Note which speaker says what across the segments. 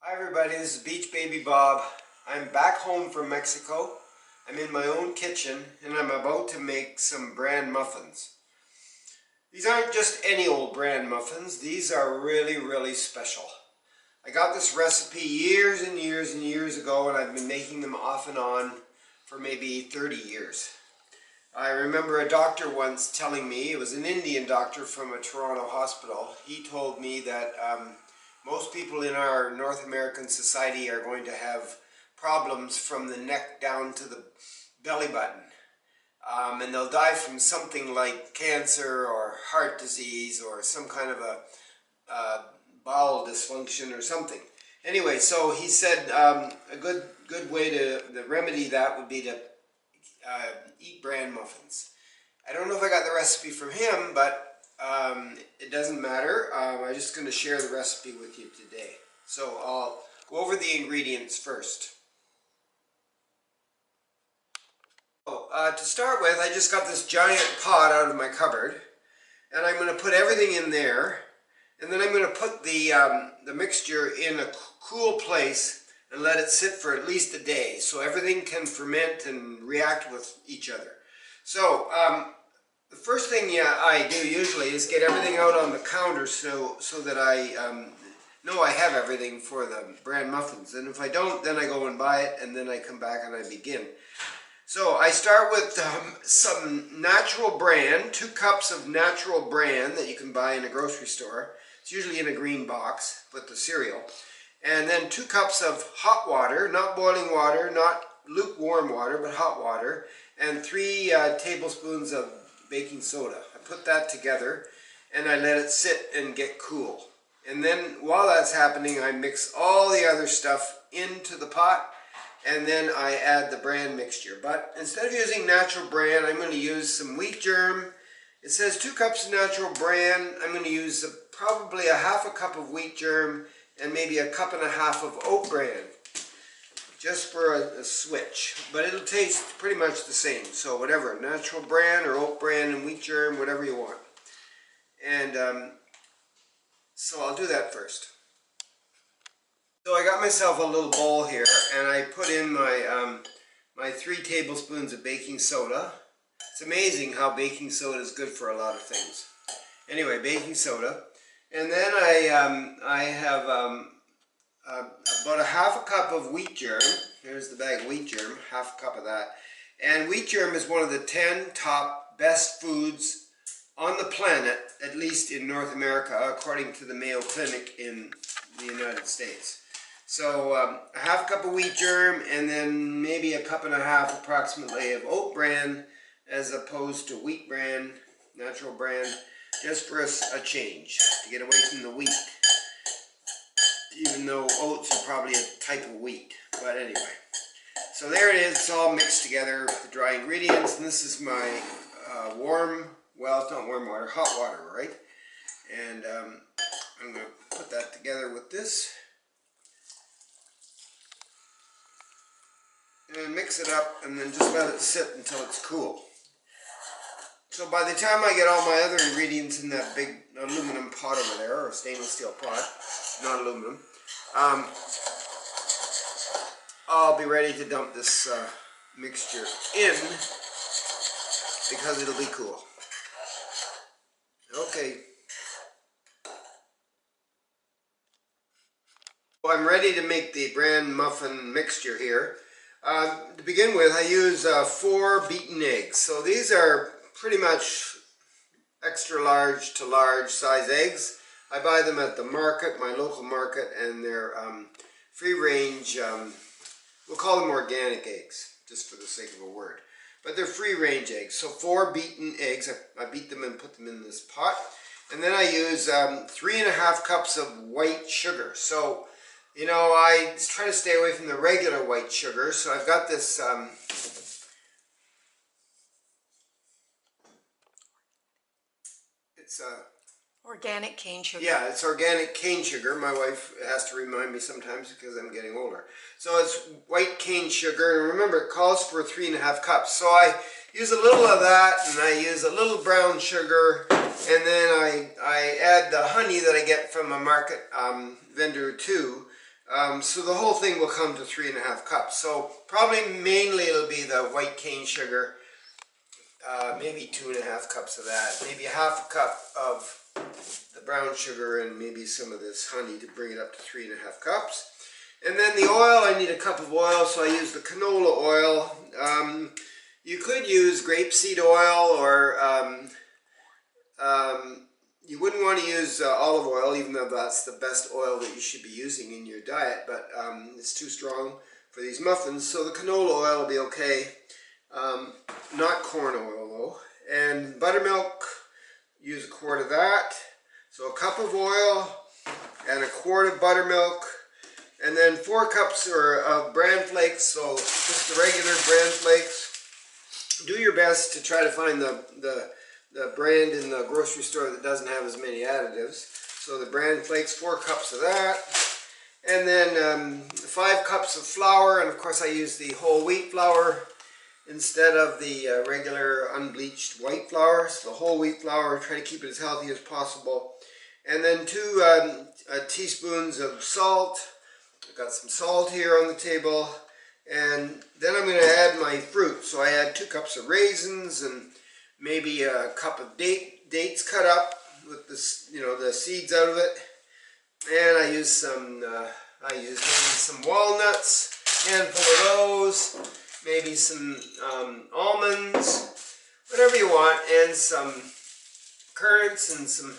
Speaker 1: Hi everybody, this is Beach Baby Bob. I'm back home from Mexico. I'm in my own kitchen and I'm about to make some bran muffins. These aren't just any old bran muffins, these are really special. I got this recipe years and years ago and I've been making them off and on for maybe 30 years. I remember a doctor once telling me, it was an Indian doctor from a Toronto hospital, he told me that most people in our North American society are going to have problems from the neck down to the belly button. And they'll die from something like cancer or heart disease or some kind of a bowel dysfunction or something. Anyway, so he said a good way to remedy that would be to eat bran muffins. I don't know if I got the recipe from him, but it doesn't matter. I'm just going to share the recipe with you today. So I'll go over the ingredients first. To start with, I just got this giant pot out of my cupboard, and I'm going to put everything in there, and then I'm going to put the mixture in a cool place and let it sit for at least a day so everything can ferment and react with each other. So the first thing I do usually is get everything out on the counter so that I know I have everything for the bran muffins. And if I don't, then I go and buy it, and then I come back and I begin. So I start with some natural bran, 2 cups of natural bran that you can buy in a grocery store. It's usually in a green box with the cereal. And then 2 cups of hot water, not boiling water, not lukewarm water, but hot water, and 3 tablespoons of baking soda. I put that together and I let it sit and get cool. And then while that's happening, I mix all the other stuff into the pot, and then I add the bran mixture. But instead of using natural bran, I'm going to use some wheat germ. It says 2 cups of natural bran. I'm going to use probably a half a cup of wheat germ and maybe a cup and a half of oat bran, just for a switch. But it'll taste pretty much the same. So whatever, natural bran or oat bran and wheat germ, whatever you want. And so I'll do that first. So I got myself a little bowl here, and I put in my 3 tablespoons of baking soda. It's amazing how baking soda is good for a lot of things. Anyway, baking soda. And then I have about a half a cup of wheat germ. Here's the bag of wheat germ, half a cup of that. And wheat germ is one of the 10 top best foods on the planet, at least in North America, according to the Mayo Clinic in the United States. So a half cup of wheat germ, and then maybe a cup and a half approximately of oat bran, as opposed to wheat bran, natural bran, just for a change, to get away from the wheat. Even though oats are probably a type of wheat, but anyway. So there it is, it's all mixed together with the dry ingredients, and this is my well, it's not warm water, hot water, right? And I'm going to put that together with this. And mix it up, and then just let it sit until it's cool. So by the time I get all my other ingredients in that big aluminum pot over there, or stainless steel pot, not aluminum, I'll be ready to dump this mixture in, because it'll be cool. Okay. So I'm ready to make the bran muffin mixture here. To begin with, I use 4 beaten eggs. So these are pretty much extra large to large size eggs. I buy them at the market, my local market, and they're free range, we'll call them organic eggs, just for the sake of a word. But they're free range eggs. So 4 beaten eggs, I beat them and put them in this pot. And then I use 3.5 cups of white sugar. So, you know, I try to stay away from the regular white sugar. So I've got this it's
Speaker 2: organic cane sugar.
Speaker 1: Yeah, it's organic cane sugar. My wife has to remind me sometimes because I'm getting older. So it's white cane sugar, and remember it calls for 3.5 cups. So I use a little of that, and I use a little brown sugar, and then I add the honey that I get from a market vendor too. So the whole thing will come to 3.5 cups. So probably mainly it'll be the white cane sugar, maybe 2.5 cups of that, maybe half a cup of the brown sugar, and maybe some of this honey to bring it up to 3.5 cups. And then the oil, I need a cup of oil, so I use the canola oil. You could use grapeseed oil, or you wouldn't want to use olive oil, even though that's the best oil that you should be using in your diet, but it's too strong for these muffins, so the canola oil will be okay. Not corn oil though. And buttermilk, use a quart of that. So a cup of oil and a quart of buttermilk, and then 4 cups of bran flakes, so just the regular bran flakes. Do your best to try to find the brand in the grocery store that doesn't have as many additives. So the bran flakes, 4 cups of that. And then 5 cups of flour, and of course I use the whole wheat flour instead of the regular unbleached white flour. So the whole wheat flour, try to keep it as healthy as possible. And then 2 teaspoons of salt. I've got some salt here on the table. And then I'm going to add my fruit. So I add 2 cups of raisins and maybe a cup of dates cut up with this, the seeds out of it. And I use maybe some walnuts, handful of those, maybe some almonds, whatever you want, and some currants and some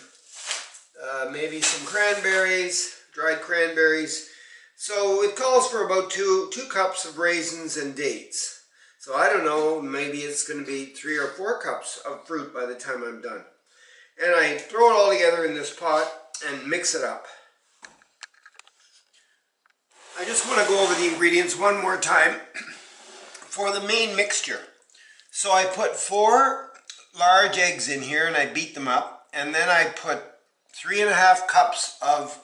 Speaker 1: maybe some cranberries, dried cranberries. So it calls for about two cups of raisins and dates. So I don't know, maybe it's going to be 3 or 4 cups of fruit by the time I'm done. And I throw it all together in this pot and mix it up. I just want to go over the ingredients one more time for the main mixture. So I put 4 large eggs in here and I beat them up, and then I put 3.5 cups of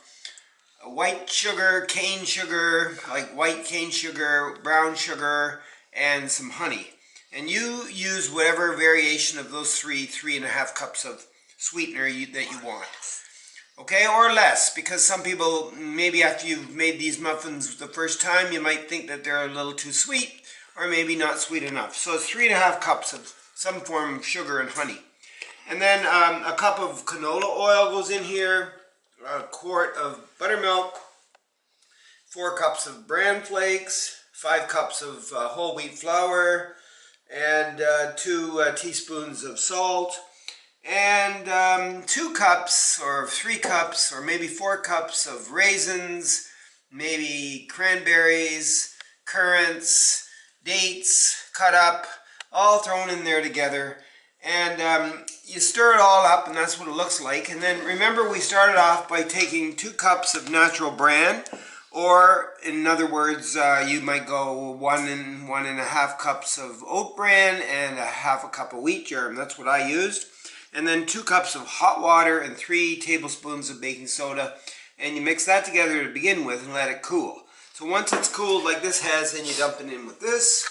Speaker 1: white sugar, cane sugar, like white cane sugar, brown sugar, and some honey. And you use whatever variation of those 3.5 cups of sweetener that you want. Okay, or less, because some people, maybe after you've made these muffins the first time, you might think that they're a little too sweet, or maybe not sweet enough. So it's 3.5 cups of some form of sugar and honey. And then a cup of canola oil goes in here, a quart of buttermilk, 4 cups of bran flakes, 5 cups of whole wheat flour, and 2 teaspoons of salt, and 2 cups or 3 cups or maybe 4 cups of raisins, maybe cranberries, currants, dates cut up, all thrown in there together. And you stir it all up, and that's what it looks like. And then remember, we started off by taking 2 cups of natural bran, or in other words, you might go 1 and 1.5 cups of oat bran and 1/2 cup of wheat germ. That's what I used. And then 2 cups of hot water and 3 tablespoons of baking soda. And you mix that together to begin with and let it cool. So once it's cooled like this has, then you dump it in with this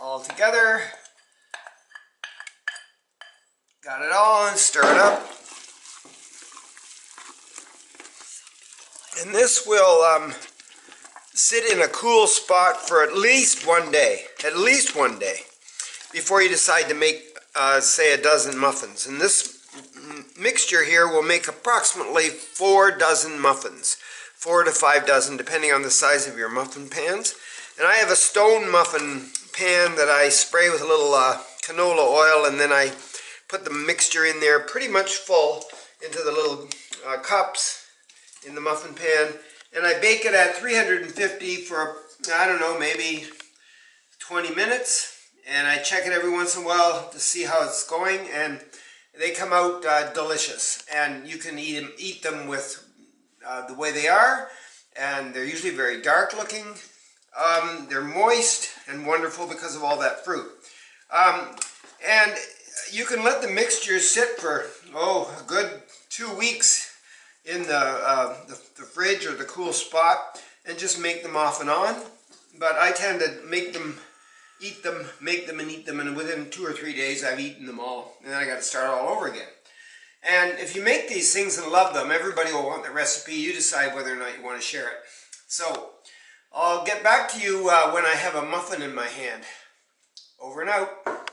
Speaker 1: all together. Got it all, and stir it up. And this will sit in a cool spot for at least 1 day. At least 1 day. Before you decide to make, say, a dozen muffins. And this mixture here will make approximately 4 dozen muffins. 4 to 5 dozen, depending on the size of your muffin pans. And I have a stone muffin pan that I spray with a little canola oil, and then I put the mixture in there pretty much full into the little cups in the muffin pan. And I bake it at 350 for, I don't know, maybe 20 minutes. And I check it every once in a while to see how it's going, and they come out delicious. And you can eat them with the way they are, and they're usually very dark looking. They're moist and wonderful because of all that fruit. And you can let the mixture sit for, a good 2 weeks in the fridge or the cool spot, and just make them off and on. But I tend to make them, make them and eat them, and within 2 or 3 days I've eaten them all, and then I got to start all over again. And if you make these things and love them, everybody will want the recipe. You decide whether or not you want to share it. So I'll get back to you when I have a muffin in my hand. Over and out.